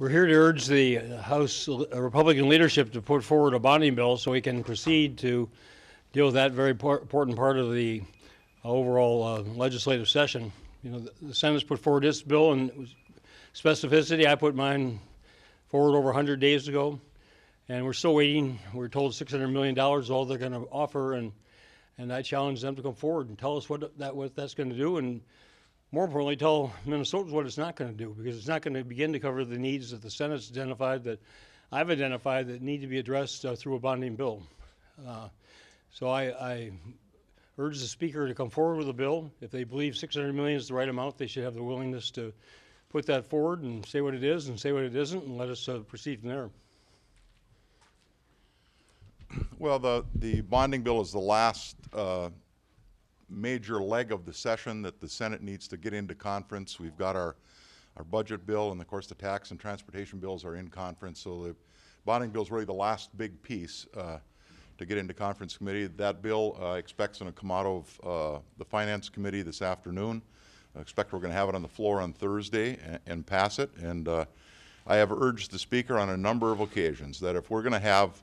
We're here to urge the House Republican leadership to put forward a bonding bill so we can proceed to deal with that very important part of the overall legislative session. You know, the Senate's put forward this bill in specificity. I put mine forward over 100 days ago, and we're still waiting. We're told $600 million is all they're going to offer, and I challenge them to come forward and tell us what that's going to do, and more importantly, tell Minnesotans what it's not going to do, because it's not going to begin to cover the needs that the Senate's identified, that I've identified, that need to be addressed through a bonding bill. So I urge the Speaker to come forward with a bill. If they believe $600 million is the right amount, they should have the willingness to put that forward and say what it is and say what it isn't, and let us proceed from there. Well, the bonding bill is the last major leg of the session that the Senate needs to get into conference. We've got our budget bill, and of course the tax and transportation bills are in conference, so the bonding bill is really the last big piece to get into conference committee. That bill expects to come out of the Finance Committee this afternoon. I expect we're going to have it on the floor on Thursday and pass it, and I have urged the Speaker on a number of occasions that if we're going to have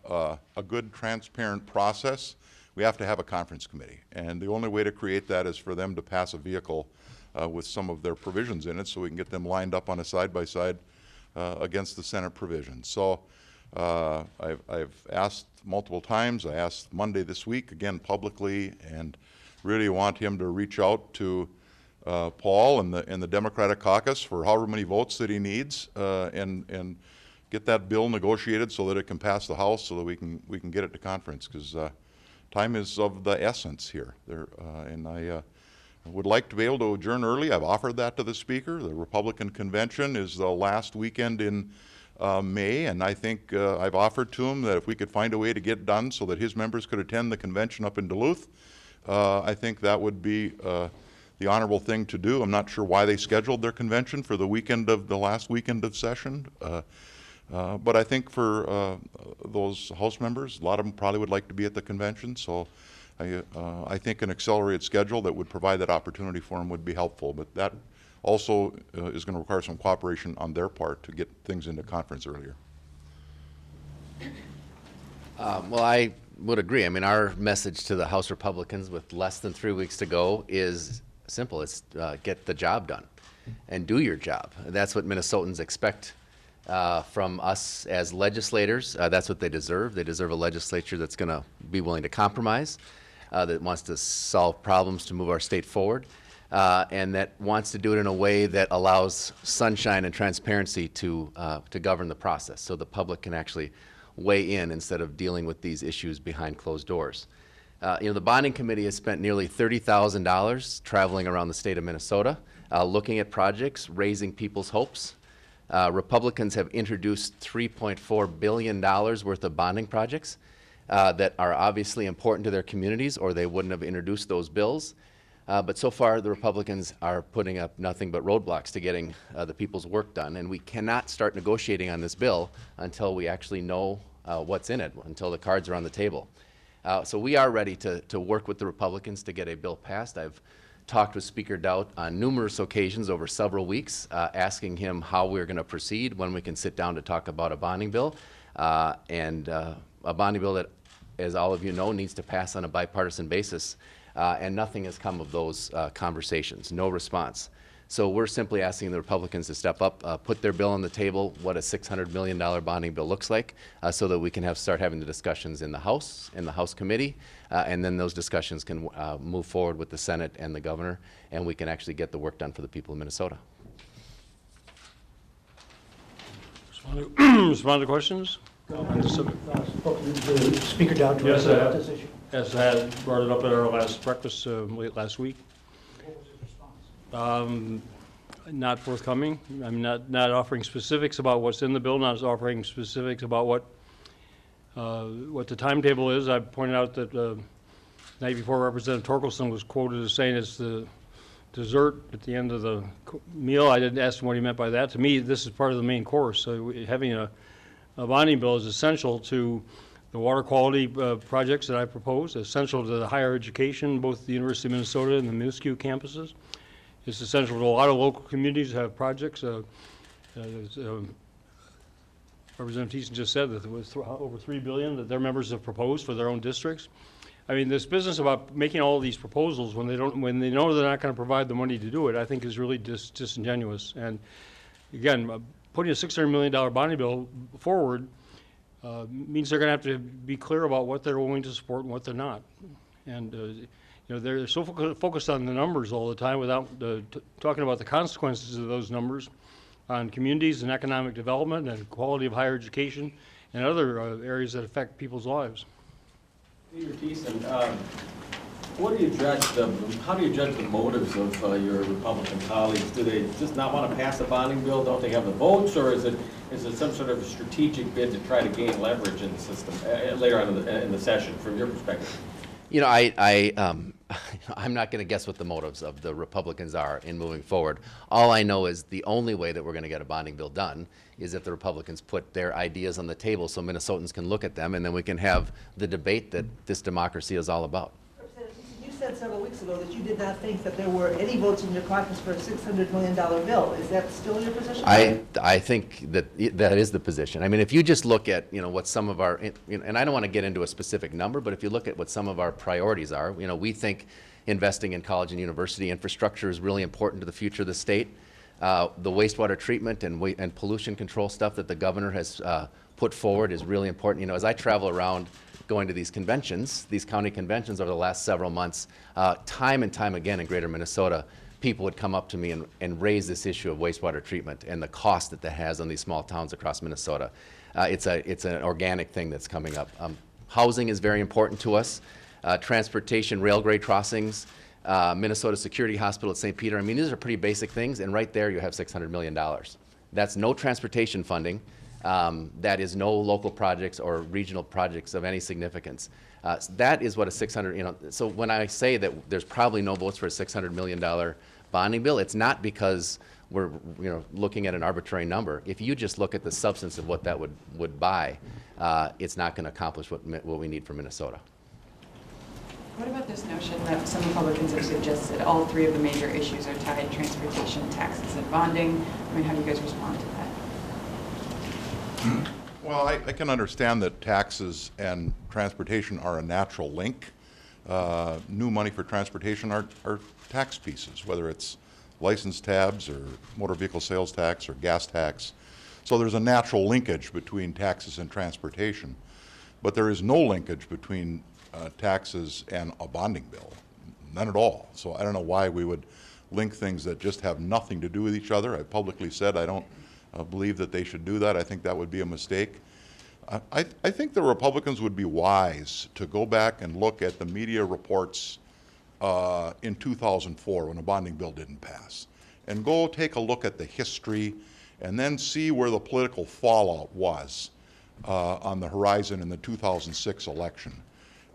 a good, transparent process, we have to have a conference committee. And the only way to create that is for them to pass a vehicle with some of their provisions in it so we can get them lined up on a side-by-side against the Senate provisions. So I've asked multiple times. I asked Monday this week, again publicly, and really want him to reach out to Paul and the Democratic caucus for however many votes that he needs and get that bill negotiated so that it can pass the House so that we can get it to conference, because time is of the essence here. And I would like to be able to adjourn early. I've offered that to the Speaker. The Republican convention is the last weekend in May, and I think I've offered to him that if we could find a way to get done so that his members could attend the convention up in Duluth, I think that would be the honorable thing to do. I'm not sure why they scheduled their convention for the last weekend of session. But I think for those House members, a lot of them probably would like to be at the convention, so I think an accelerated schedule that would provide that opportunity for them would be helpful. But that also is going to require some cooperation on their part to get things into conference earlier. Well, I would agree. I mean, our message to the House Republicans with less than 3 weeks to go is simple. It's get the job done and do your job. That's what Minnesotans expect from us as legislators. That's what they deserve. They deserve a legislature that's going to be willing to compromise, that wants to solve problems to move our state forward, and that wants to do it in a way that allows sunshine and transparency to govern the process, so the public can actually weigh in instead of dealing with these issues behind closed doors. You know, the bonding committee has spent nearly $30,000 traveling around the state of Minnesota, looking at projects, raising people's hopes. Republicans have introduced $3.4 billion worth of bonding projects that are obviously important to their communities, or they wouldn't have introduced those bills. But so far, the Republicans are putting up nothing but roadblocks to getting the people's work done. And we cannot start negotiating on this bill until we actually know what's in it, until the cards are on the table. So we are ready to work with the Republicans to get a bill passed. I've talked with Speaker Dowd on numerous occasions over several weeks, asking him how we're going to proceed, when we can sit down to talk about a bonding bill, and a bonding bill that, as all of you know, needs to pass on a bipartisan basis, and nothing has come of those conversations, no response. So we're simply asking the Republicans to step up, put their bill on the table, what a $600 million bonding bill looks like, so that we can start having the discussions in the House Committee, and then those discussions can move forward with the Senate and the governor, and we can actually get the work done for the people of Minnesota. Respond to questions? Speaker Dowd, yes, about this issue. Yes, I had brought it up at our last breakfast late last week. What was his response? Not forthcoming. I'm not offering specifics about what's in the bill, not offering specifics about what the timetable is. I pointed out that the night before Representative Torkelson was quoted as saying it's the dessert at the end of the meal. I didn't ask him what he meant by that. To me, this is part of the main course. So having a bonding bill is essential to the water quality projects that I propose, essential to the higher education, both the University of Minnesota and the Minuscule campuses. It's essential to a lot of local communities to have projects. Representative Thissen just said that there was over $3 billion that their members have proposed for their own districts. I mean, this business about making all these proposals when they know they're not going to provide the money to do it, I think is really disingenuous. And again, putting a $600 million bonding bill forward means they're going to have to be clear about what they're willing to support and what they're not. And you know, they're so focused on the numbers all the time without talking about the consequences of those numbers on communities and economic development and quality of higher education and other areas that affect people's lives. Peter Thissen, how do you judge the motives of your Republican colleagues? Do they just not want to pass the bonding bill? Don't they have the votes, or is it some sort of a strategic bid to try to gain leverage in the system later on in the session, from your perspective? You know, I'm not going to guess what the motives of the Republicans are in moving forward. All I know is the only way that we're going to get a bonding bill done is if the Republicans put their ideas on the table so Minnesotans can look at them, and then we can have the debate that this democracy is all about. You said several weeks ago that you did not think that there were any votes in your caucus for a $600 million bill. Is that still your position? I think that that is the position. I mean, if you just look at, you know, what some of our, and I don't want to get into a specific number, but if you look at what some of our priorities are, you know, we think investing in college and university infrastructure is really important to the future of the state. The wastewater treatment and pollution control stuff that the governor has put forward is really important. You know, as I travel around going to these conventions, these county conventions over the last several months, time and time again in greater Minnesota, people would come up to me and raise this issue of wastewater treatment and the cost that has on these small towns across Minnesota. It's an organic thing that's coming up. Housing is very important to us. Transportation, rail grade crossings, Minnesota Security Hospital at St. Peter. I mean, these are pretty basic things, and right there you have $600 million. That's no transportation funding. That is no local projects or regional projects of any significance. That is what a 600, you know, so when I say that there's probably no votes for a $600 million bonding bill, it's not because we're, you know, looking at an arbitrary number. If you just look at the substance of what that would buy, it's not going to accomplish what we need for Minnesota. What about this notion that some Republicans have suggested all three of the major issues are tied: transportation, taxes, and bonding? I mean, how do you guys respond to that? Well, I can understand that taxes and transportation are a natural link. New money for transportation are tax pieces, whether it's license tabs or motor vehicle sales tax or gas tax. So there's a natural linkage between taxes and transportation. But there is no linkage between taxes and a bonding bill, none at all. So I don't know why we would link things that just have nothing to do with each other. I publicly said I don't believe that they should do that. I think that would be a mistake. I think the Republicans would be wise to go back and look at the media reports in 2004 when a bonding bill didn't pass, and go take a look at the history and then see where the political fallout was on the horizon in the 2006 election.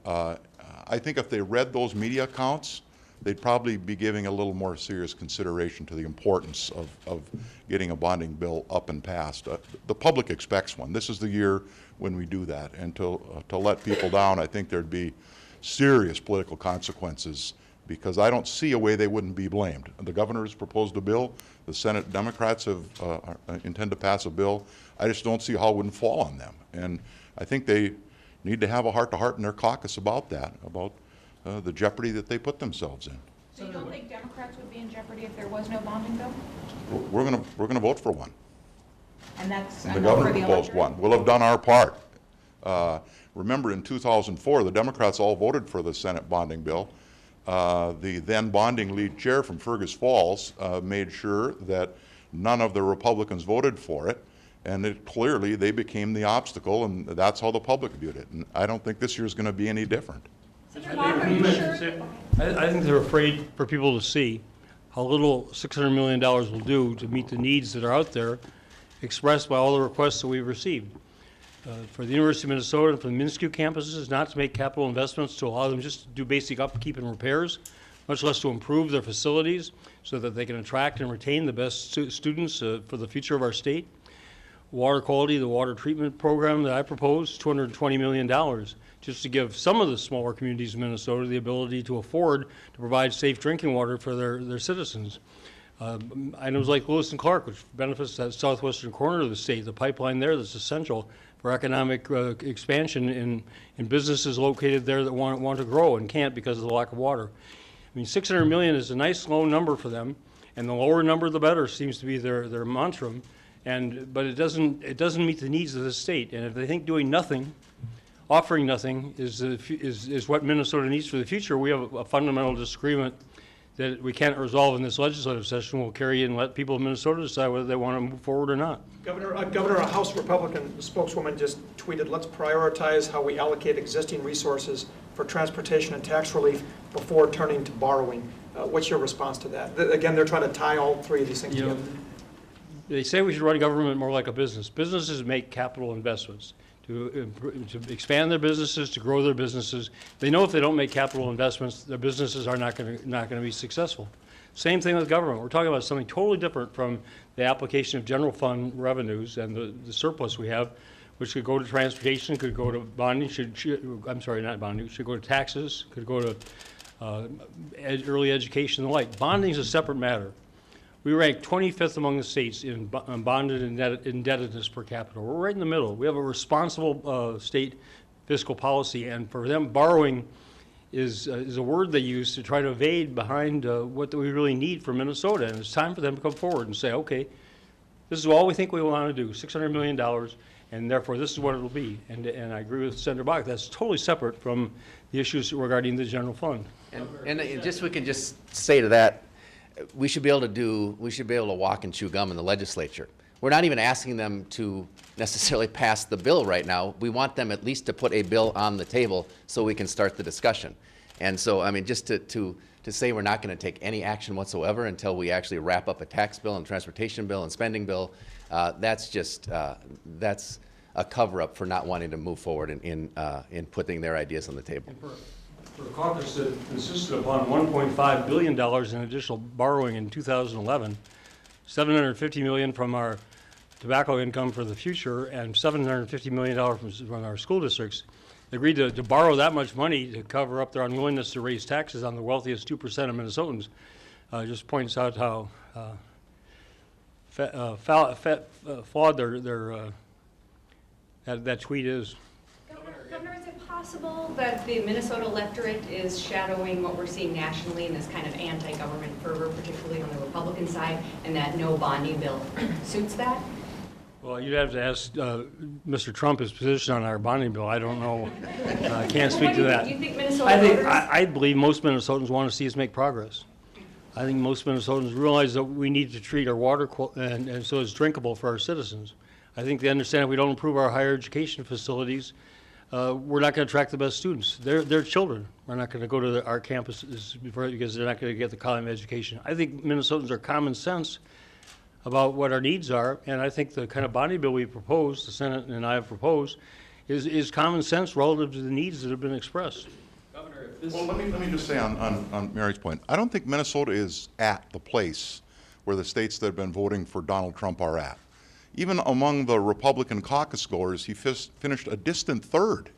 I think if they read those media accounts, they'd probably be giving a little more serious consideration to the importance of getting a bonding bill up and passed. The public expects one. This is the year when we do that. And to let people down, I think there'd be serious political consequences, because I don't see a way they wouldn't be blamed. The governor has proposed a bill. The Senate Democrats intend to pass a bill. I just don't see how it wouldn't fall on them. And I think they need to have a heart-to-heart in their caucus about that, about the jeopardy that they put themselves in. So you don't think Democrats would be in jeopardy if there was no bonding bill? We're gonna vote for one. And that's And the enough governor for the proposed electorate? one. We'll have done our part. Remember, in 2004, the Democrats all voted for the Senate bonding bill. The then bonding lead chair from Fergus Falls made sure that none of the Republicans voted for it, and clearly they became the obstacle, and that's how the public viewed it. And I don't think this year is going to be any different. I think they're afraid for people to see how little $600 million will do to meet the needs that are out there expressed by all the requests that we've received. For the University of Minnesota and for the MNSCU campuses, not to make capital investments to allow them just to do basic upkeep and repairs, much less to improve their facilities so that they can attract and retain the best students for the future of our state. Water quality, the water treatment program that I proposed, $220 million, just to give some of the smaller communities in Minnesota the ability to afford to provide safe drinking water for their citizens. Items like Lewis and Clark, which benefits that southwestern corner of the state, the pipeline there that's essential for economic expansion in businesses located there that want to grow and can't because of the lack of water. I mean, 600 million is a nice low number for them, and the lower number the better seems to be their mantra. But it doesn't meet the needs of the state. And if they think doing nothing, offering nothing is what Minnesota needs for the future, we have a fundamental disagreement that we can't resolve in this legislative session. We'll carry and let people of Minnesota decide whether they want to move forward or not. Governor, a House Republican spokeswoman just tweeted, let's prioritize how we allocate existing resources for transportation and tax relief before turning to borrowing. What's your response to that? Again, they're trying to tie all three of these things together. They say we should run government more like a business. Businesses make capital investments to expand their businesses, to grow their businesses. They know if they don't make capital investments, their businesses are not going to be successful. Same thing with government. We're talking about something totally different from the application of general fund revenues and the surplus we have, which could go to transportation, could go to bonding, should go to taxes, could go to early education and the like. Bonding is a separate matter. We rank 25th among the states in bonded indebtedness per capita. We're right in the middle. We have a responsible state fiscal policy, and for them, borrowing is a word they use to try to evade behind what we really need for Minnesota. And it's time for them to come forward and say, okay, this is all we think we want to do, $600 million, and therefore this is what it'll be. And I agree with Senator Bakk. That's totally separate from the issues regarding the general fund. And we can just say to that, we should be able to walk and chew gum in the legislature. We're not even asking them to necessarily pass the bill right now. We want them at least to put a bill on the table so we can start the discussion. And so, I mean, just to say we're not going to take any action whatsoever until we actually wrap up a tax bill and transportation bill and spending bill, that's a cover-up for not wanting to move forward in putting their ideas on the table. For a caucus that insisted upon $1.5 billion in additional borrowing in 2011, $750 million from our tobacco income for the future, and $750 million from our school districts, they agreed to borrow that much money to cover up their unwillingness to raise taxes on the wealthiest 2% of Minnesotans. Just points out how flawed that tweet is. Governor, is it possible that the Minnesota electorate is shadowing what we're seeing nationally in this kind of anti-government fervor, particularly on the Republican side, and that no bonding bill suits that? Well, you'd have to ask Mr. Trump his position on our bonding bill. I don't know. I can't speak to that. Do you think Minnesota voters? I believe most Minnesotans want to see us make progress. I think most Minnesotans realize that we need to treat our water and so it's drinkable for our citizens. I think they understand if we don't improve our higher education facilities, we're not going to attract the best students. They're children. We're not going to go to our campuses because they're not going to get the quality of education. I think Minnesotans are common sense about what our needs are, and I think the kind of bonding bill we proposed, the Senate and I have proposed, is common sense relative to the needs that have been expressed. Governor, if this... Well, let me just say on Mary's point, I don't think Minnesota is at the place where the states that have been voting for Donald Trump are at. Even among the Republican caucus goers, he finished a distant third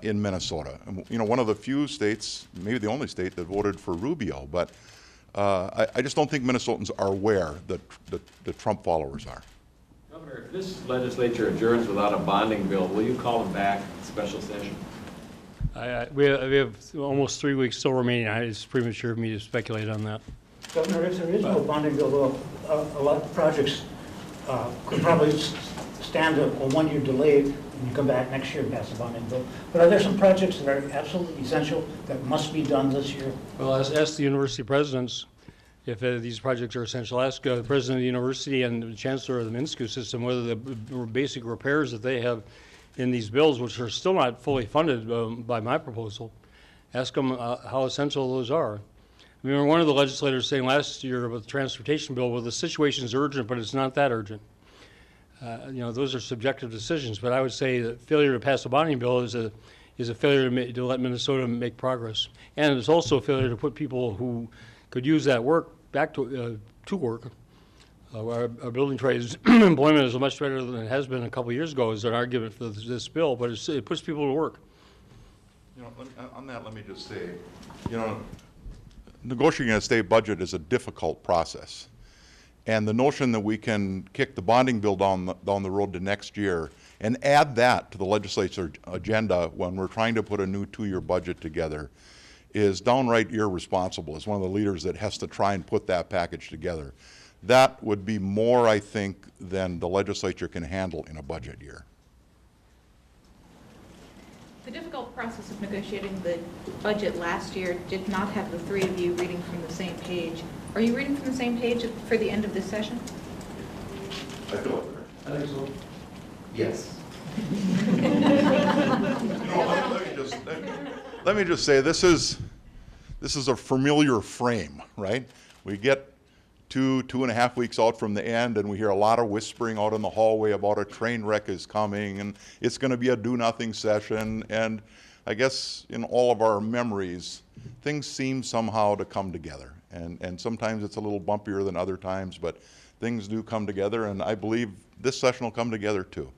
in Minnesota. You know, one of the few states, maybe the only state that voted for Rubio, but I just don't think Minnesotans are aware that the Trump followers are. Governor, if this legislature adjourns without a bonding bill, will you call them back special session? We have almost 3 weeks still remaining. It's premature of me to speculate on that. Governor, if there is no bonding bill, a lot of projects could probably stand a 1-year delay and you come back next year and pass a bonding bill. But are there some projects that are absolutely essential that must be done this year? Well, ask the university presidents if these projects are essential. Ask the president of the university and the chancellor of the MNSCU system whether the basic repairs that they have in these bills, which are still not fully funded by my proposal, ask them how essential those are. I remember one of the legislators saying last year about the transportation bill, well, the situation is urgent, but it's not that urgent. You know, those are subjective decisions, but I would say that failure to pass a bonding bill is a failure to let Minnesota make progress. And it's also a failure to put people who could use that work back to work. Our building trades employment is much better than it has been a couple of years ago as an argument for this bill, but it puts people to work. You know, on that, let me just say, you know, negotiating a state budget is a difficult process. And the notion that we can kick the bonding bill down the road to next year and add that to the legislature agenda when we're trying to put a new 2-year budget together is downright irresponsible as one of the leaders that has to try and put that package together. That would be more, I think, than the legislature can handle in a budget year. The difficult process of negotiating the budget last year did not have the three of you reading from the same page. Are you reading from the same page for the end of this session? I feel I think so. Yes. let me just say, this is a familiar frame, right? We get 2.5 weeks out from the end, and we hear a lot of whispering out in the hallway about a train wreck is coming, and it's going to be a do-nothing session. And I guess in all of our memories, things seem somehow to come together. And sometimes it's a little bumpier than other times, but things do come together, and I believe this session will come together too.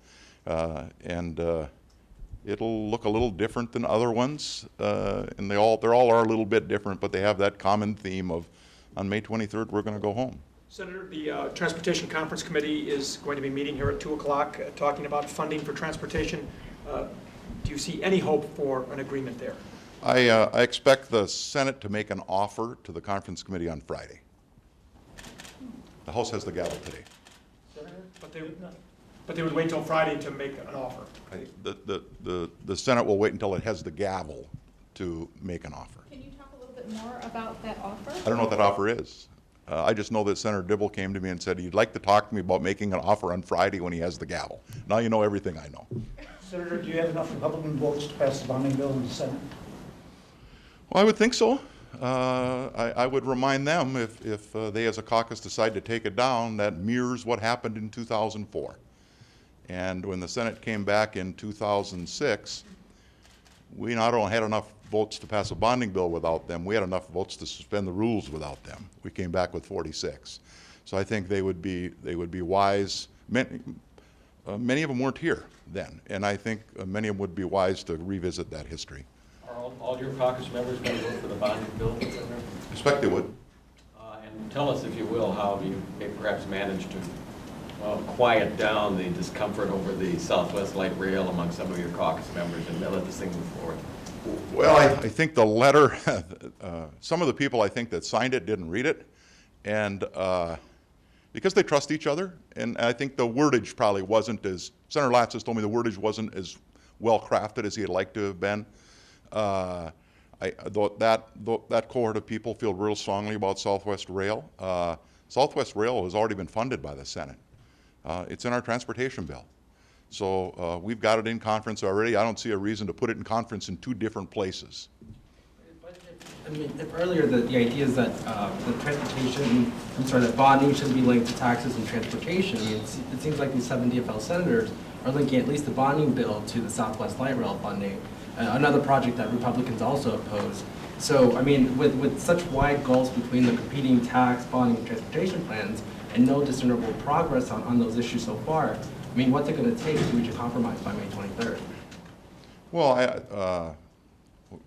It'll look a little different than other ones, and they all are a little bit different, but they have that common theme of, on May 23rd, we're going to go home. Senator, the Transportation Conference Committee is going to be meeting here at 2 o'clock, talking about funding for transportation. Do you see any hope for an agreement there? I expect the Senate to make an offer to the conference committee on Friday. The House has the gavel today. But they would wait till Friday to make an offer. The Senate will wait until it has the gavel to make an offer. Can you talk a little bit more about that offer? I don't know what that offer is. I just know that Senator Dibble came to me and said he'd like to talk to me about making an offer on Friday when he has the gavel. Now you know everything I know. Senator, do you have enough Republican votes to pass the bonding bill in the Senate? Well, I would think so. I would remind them if they as a caucus decide to take it down, that mirrors what happened in 2004. And when the Senate came back in 2006, we not only had enough votes to pass a bonding bill without them, we had enough votes to suspend the rules without them. We came back with 46. So I think they would be wise. Many of them weren't here then, and I think many of them would be wise to revisit that history. Are all your caucus members going to vote for the bonding bill? I expect they would. And tell us, if you will, how you may perhaps manage to quiet down the discomfort over the Southwest Light Rail among some of your caucus members and let this thing move forward. Well, I think the letter, some of the people I think that signed it didn't read it, and because they trust each other, and I think the wordage probably wasn't as, Senator Latz has told me the wordage wasn't as well crafted as he'd like to have been. That cohort of people feel real strongly about Southwest Rail. Southwest Rail has already been funded by the Senate. It's in our transportation bill. So we've got it in conference already. I don't see a reason to put it in conference in 2 different places. I mean, if earlier the idea is that that bonding should be linked to taxes and transportation, I mean, it seems like these 7 DFL senators are linking at least the bonding bill to the Southwest Light Rail funding, another project that Republicans also oppose. So, I mean, with such wide gulfs between the competing tax, bonding, and transportation plans, and no discernible progress on those issues so far, I mean, what's it going to take to reach a compromise by May 23rd? Well,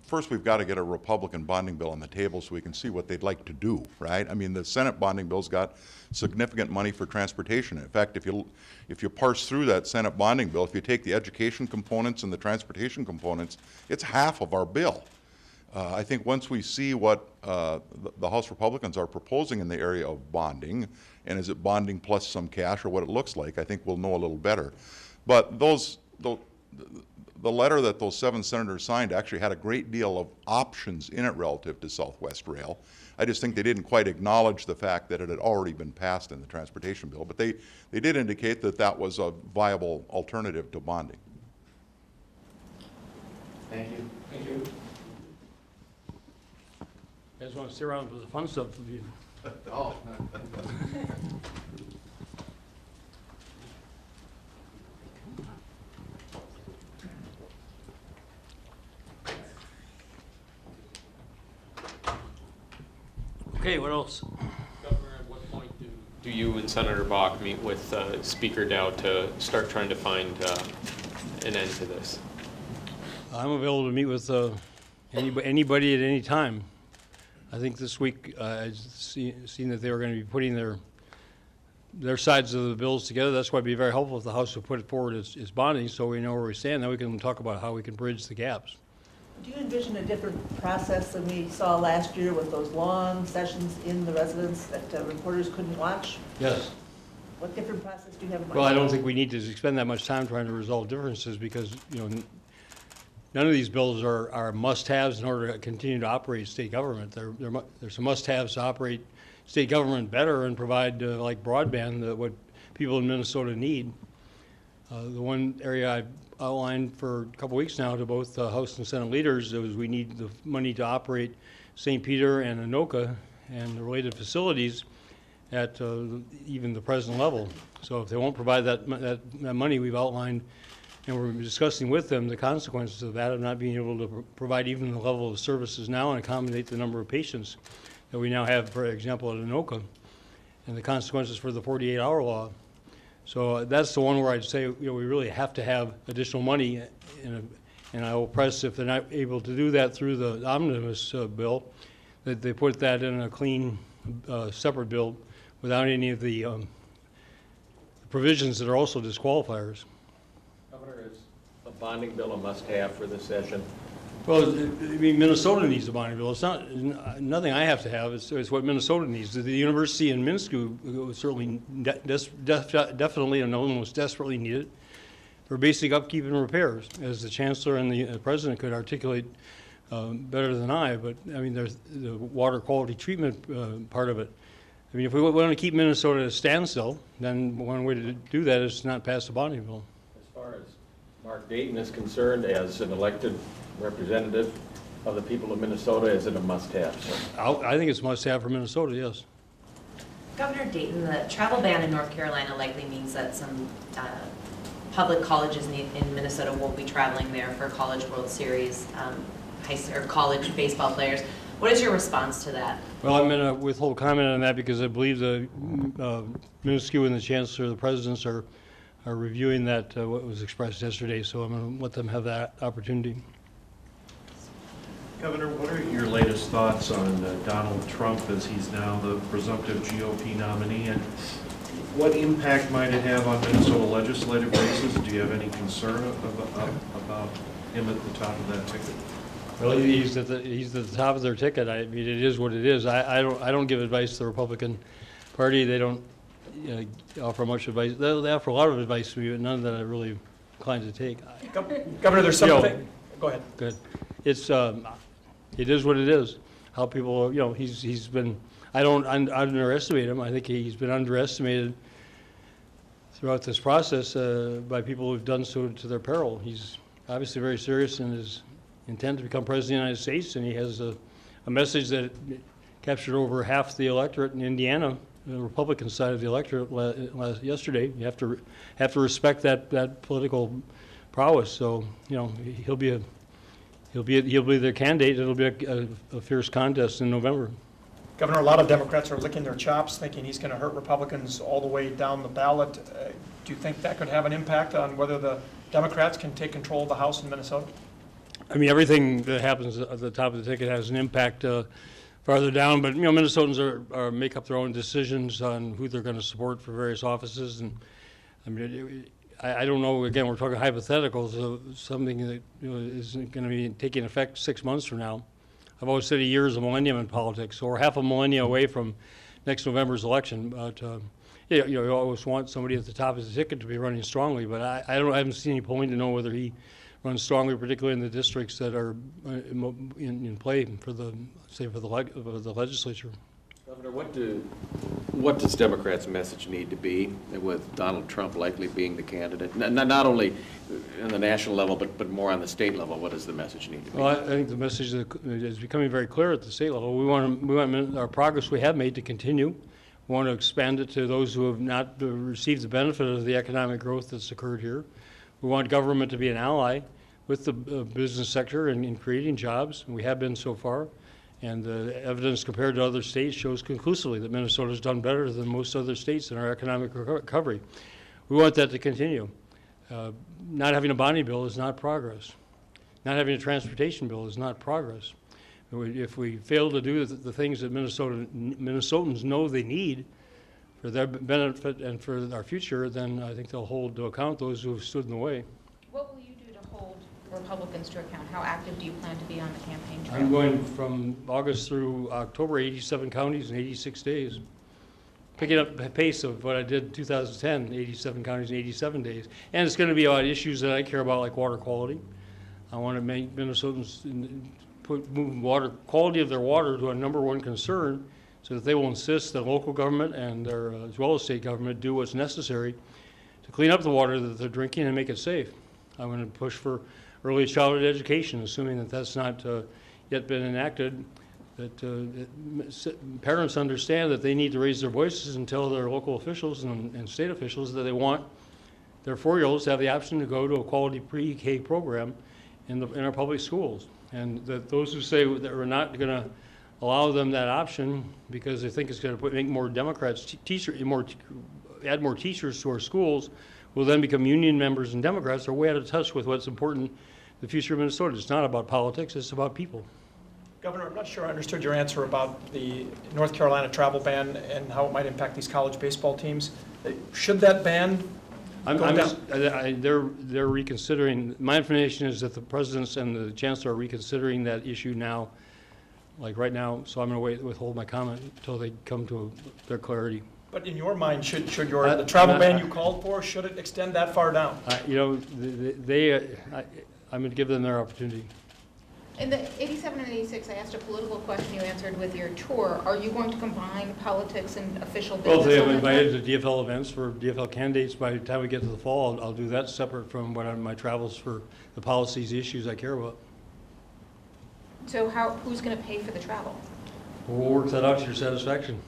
first we've got to get a Republican bonding bill on the table so we can see what they'd like to do, right? I mean, the Senate bonding bill's got significant money for transportation. In fact, if you parse through that Senate bonding bill, if you take the education components and the transportation components, it's half of our bill. I think once we see what the House Republicans are proposing in the area of bonding, and is it bonding plus some cash or what it looks like, I think we'll know a little better. But the letter that those 7 senators signed actually had a great deal of options in it relative to Southwest Rail. I just think they didn't quite acknowledge the fact that it had already been passed in the transportation bill, but they did indicate that that was a viable alternative to bonding. Thank you. Thank you. You guys want to sit around for the fun stuff? Oh. Okay, what else? Governor, at what point do you and Senator Bakk meet with Speaker Dow to start trying to find an end to this? I'm available to meet with anybody at any time. I think this week I've seen that they were going to be putting their their sides of the bills together. That's why it'd be very helpful if the House would put it forward as bonding, so we know where we stand. Then we can talk about how we can bridge the gaps. Do you envision a different process than we saw last year with those long sessions in the residence that reporters couldn't watch? Yes. What different process do you have in mind? Well, I don't think we need to spend that much time trying to resolve differences because, you know, none of these bills are must-haves in order to continue to operate state government. There's some must-haves to operate state government better and provide, like broadband, what people in Minnesota need. The one area I've outlined for a couple weeks now to both House and Senate leaders is we need the money to operate St. Peter and Anoka and the related facilities at even the present level. So if they won't provide that money we've outlined, and we're discussing with them the consequences of that, of not being able to provide even the level of services now and accommodate the number of patients that we now have, for example, at Anoka, and the consequences for the 48-hour law. So that's the one where I'd say, you know, we really have to have additional money, and I will press if they're not able to do that through the omnibus bill, that they put that in a clean, separate bill without any of the provisions that are also disqualifiers. Governor, is a bonding bill a must-have for this session? Well, I mean, Minnesota needs a bonding bill. It's not nothing I have to have. It's what Minnesota needs. The university in Minsk certainly definitely and almost desperately need it for basic upkeep and repairs, as the chancellor and the president could articulate better than I. But I mean, there's the water quality treatment part of it. I mean, if we want to keep Minnesota at a standstill, then one way to do that is to not pass a bonding bill. As far as Mark Dayton is concerned, as an elected representative of the people of Minnesota, is it a must-have, sir? I think it's a must-have for Minnesota, yes. Governor Dayton, the travel ban in North Carolina likely means that some public colleges in Minnesota won't be traveling there for College World Series, or college baseball players. What is your response to that? Well, I'm going to withhold comment on that because I believe the Minuscu and the Chancellor, the Presidents are reviewing that, what was expressed yesterday, so I'm going to let them have that opportunity. Governor, what are your latest thoughts on Donald Trump as he's now the presumptive GOP nominee, and what impact might it have on Minnesota legislative races? Do you have any concern about him at the top of that ticket? Well, he's at the top of their ticket. I mean, it is what it is. I don't give advice to the Republican Party. They don't offer much advice. They offer a lot of advice to me, but none that I'm really inclined to take. Governor, there's something. Go ahead. Good. It is what it is. How people, you know, he's been. I don't underestimate him. I think he's been underestimated throughout this process by people who've done so to their peril. He's obviously very serious in his intent to become president of the United States, and he has a message that captured over half the electorate in Indiana, the Republican side of the electorate yesterday. You have to respect that political prowess. So, you know, he'll be their candidate. It'll be a fierce contest in November. Governor, a lot of Democrats are licking their chops, thinking he's going to hurt Republicans all the way down the ballot. Do you think that could have an impact on whether the Democrats can take control of the House in Minnesota? I mean, everything that happens at the top of the ticket has an impact farther down, but, you know, Minnesotans are make up their own decisions on who they're going to support for various offices, and I mean, I don't know. Again, we're talking hypotheticals of something that, you know, isn't going to be taking effect 6 months from now. I've always said a year is a millennium in politics, so we're half a millennium away from next November's election. But yeah, you know, you always want somebody at the top of the ticket to be running strongly. But I haven't seen any polling to know whether he runs strongly, particularly in the districts that are in play for the legislature. Governor, what does Democrats' message need to be with Donald Trump likely being the candidate? Not only on the national level, but more on the state level. What does the message need to be? Well, I think the message is becoming very clear at the state level. We want our progress we have made to continue. We want to expand it to those who have not received the benefit of the economic growth that's occurred here. We want government to be an ally with the business sector in creating jobs, and we have been so far. And the evidence compared to other states shows conclusively that Minnesota's done better than most other states in our economic recovery. We want that to continue. Not having a bonding bill is not progress. Not having a transportation bill is not progress. If we fail to do the things that Minnesotans know they need for for their benefit and for our future, then I think they'll hold to account those who have stood in the way. What will you do to hold Republicans to account? How active do you plan to be on the campaign trail? I'm going from August through October, 87 counties in 86 days. Picking up the pace of what I did in 2010, 87 counties in 87 days. And it's going to be about issues that I care about, like water quality. I want to make Minnesotans move water quality of their water to a #1 concern, so that they will insist that local government and their, as well as state government, do what's necessary to clean up the water that they're drinking and make it safe. I'm going to push for early childhood education, assuming that that's not yet been enacted, that parents understand that they need to raise their voices and tell their local officials and state officials that they want their 4-year-olds to have the option to go to a quality pre-K program in our public schools. And that those who say that we're not going to allow them that option because they think it's going to make more Democrats, add more teachers to our schools, will then become union members and Democrats, are way out of touch with what's important the future of Minnesota. It's not about politics, it's about people. Governor, I'm not sure I understood your answer about the North Carolina travel ban and how it might impact these college baseball teams. Should that ban go down? They're reconsidering. My information is that the presidents and the chancellor are reconsidering that issue now, like right now, so I'm going to withhold my comment until they come to their clarity. But in your mind, should the travel ban you called for, should it extend that far down? You know, I'm going to give them their opportunity. In the 87 and 86, I asked a political question you answered with your tour. Are you going to combine politics and official business? Well, if they have invited to DFL events for DFL candidates by the time we get to the fall, I'll do that separate from my travels for the policies, the issues I care about. So who's going to pay for the travel? We'll work that out to your satisfaction.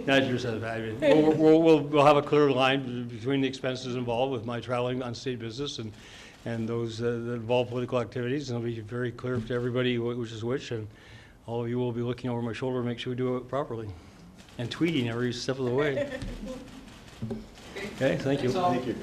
Not your satisfaction. We'll have a clear line between the expenses involved with my traveling on state business and those that involve political activities, and it'll be very clear to everybody which is which, and all of you will be looking over my shoulder to make sure we do it properly, and tweeting every step of the way. Okay, thank you. Thank you.